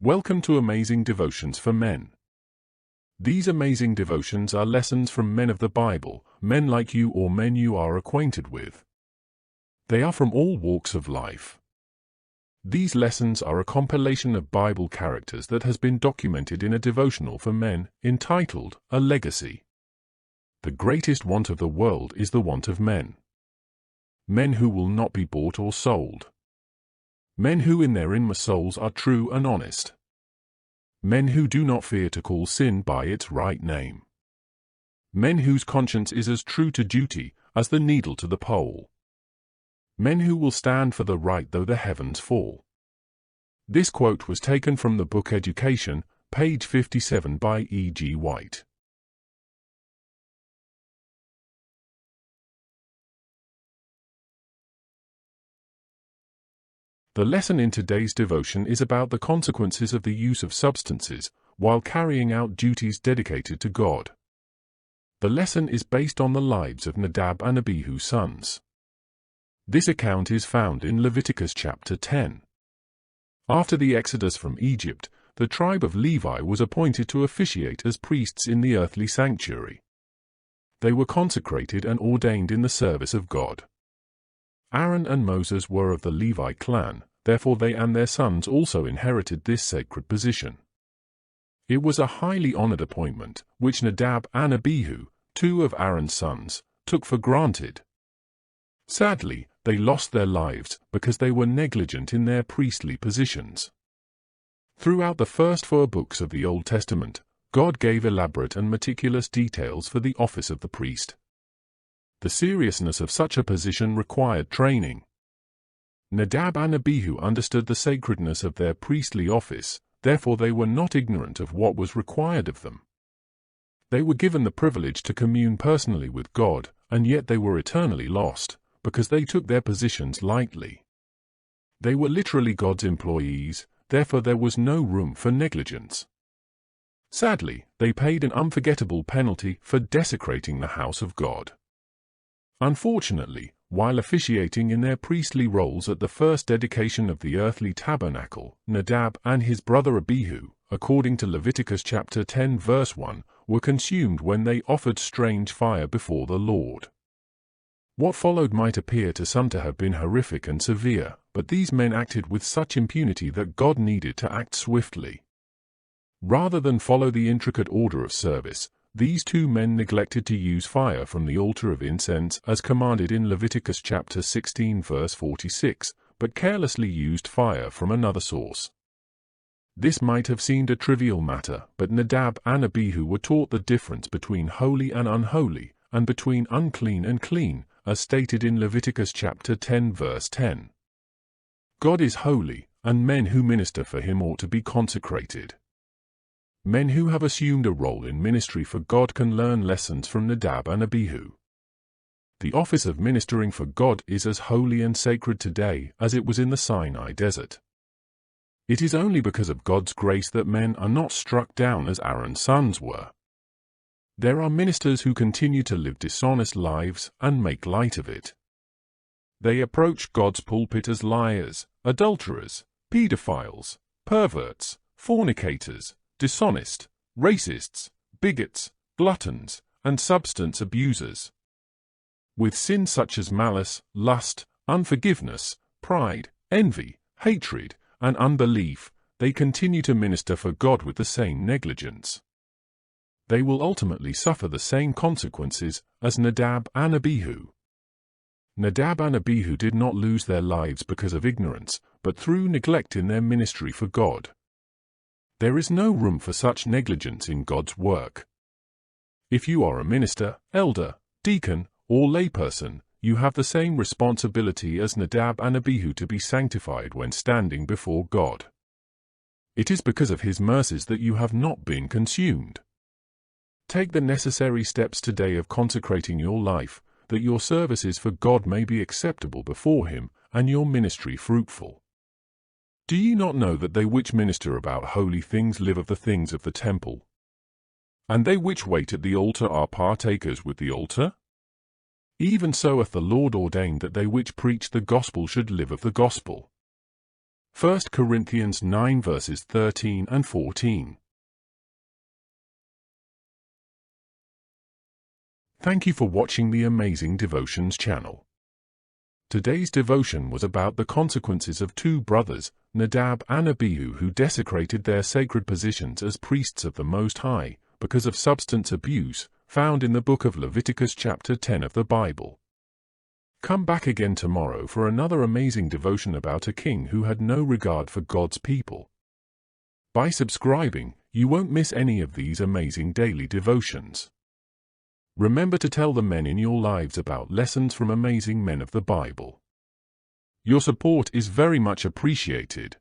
Welcome to Amazing Devotions for Men. These amazing devotions are lessons from men of the Bible, men like you or men you are acquainted with. They are from all walks of life. These lessons are a compilation of Bible characters that has been documented in a devotional for men, entitled, A Legacy. The greatest want of the world is the want of men. Men who will not be bought or sold. Men who in their inmost souls are true and honest. Men who do not fear to call sin by its right name. Men whose conscience is as true to duty as the needle to the pole. Men who will stand for the right though the heavens fall. This quote was taken from the book Education, page 57 by E.G. White. The lesson in today's devotion is about the consequences of the use of substances while carrying out duties dedicated to God. The lesson is based on the lives of Nadab and Abihu's sons. This account is found in Leviticus chapter 10. After the exodus from Egypt, the tribe of Levi was appointed to officiate as priests in the earthly sanctuary. They were consecrated and ordained in the service of God. Aaron and Moses were of the Levi clan, therefore they and their sons also inherited this sacred position. It was a highly honored appointment, which Nadab and Abihu, two of Aaron's sons, took for granted. Sadly, they lost their lives because they were negligent in their priestly positions. Throughout the first 4 books of the Old Testament, God gave elaborate and meticulous details for the office of the priest. The seriousness of such a position required training. Nadab and Abihu understood the sacredness of their priestly office, therefore they were not ignorant of what was required of them. They were given the privilege to commune personally with God, and yet they were eternally lost, because they took their positions lightly. They were literally God's employees, therefore there was no room for negligence. Sadly, they paid an unforgettable penalty for desecrating the house of God. Unfortunately, while officiating in their priestly roles at the first dedication of the earthly tabernacle, Nadab and his brother Abihu, according to Leviticus chapter 10 verse 1, were consumed when they offered strange fire before the Lord. What followed might appear to some to have been horrific and severe, but these men acted with such impunity that God needed to act swiftly. Rather than follow the intricate order of service, these 2 men neglected to use fire from the altar of incense as commanded in Leviticus chapter 16 verse 46, but carelessly used fire from another source. This might have seemed a trivial matter, but Nadab and Abihu were taught the difference between holy and unholy, and between unclean and clean, as stated in Leviticus chapter 10 verse 10. God is holy, and men who minister for him ought to be consecrated. Men who have assumed a role in ministry for God can learn lessons from Nadab and Abihu. The office of ministering for God is as holy and sacred today as it was in the Sinai desert. It is only because of God's grace that men are not struck down as Aaron's sons were. There are ministers who continue to live dishonest lives and make light of it. They approach God's pulpit as liars, adulterers, pedophiles, perverts, fornicators, dishonest, racists, bigots, gluttons, and substance abusers. With sins such as malice, lust, unforgiveness, pride, envy, hatred, and unbelief, they continue to minister for God with the same negligence. They will ultimately suffer the same consequences as Nadab and Abihu. Nadab and Abihu did not lose their lives because of ignorance, but through neglect in their ministry for God. There is no room for such negligence in God's work. If you are a minister, elder, deacon, or layperson, you have the same responsibility as Nadab and Abihu to be sanctified when standing before God. It is because of his mercies that you have not been consumed. Take the necessary steps today of consecrating your life, that your services for God may be acceptable before him, and your ministry fruitful. Do ye not know that they which minister about holy things live of the things of the temple? And they which wait at the altar are partakers with the altar? Even so hath the Lord ordained that they which preach the gospel should live of the gospel. 1 Corinthians 9 verses 13 and 14. Thank you for watching the Amazing Devotions channel. Today's devotion was about the consequences of two brothers, Nadab and Abihu, who desecrated their sacred positions as priests of the Most High because of substance abuse, found in the book of Leviticus chapter 10 of the Bible. Come back again tomorrow for another amazing devotion about a king who had no regard for God's people. By subscribing, you won't miss any of these amazing daily devotions. Remember to tell the men in your lives about lessons from amazing men of the Bible. Your support is very much appreciated.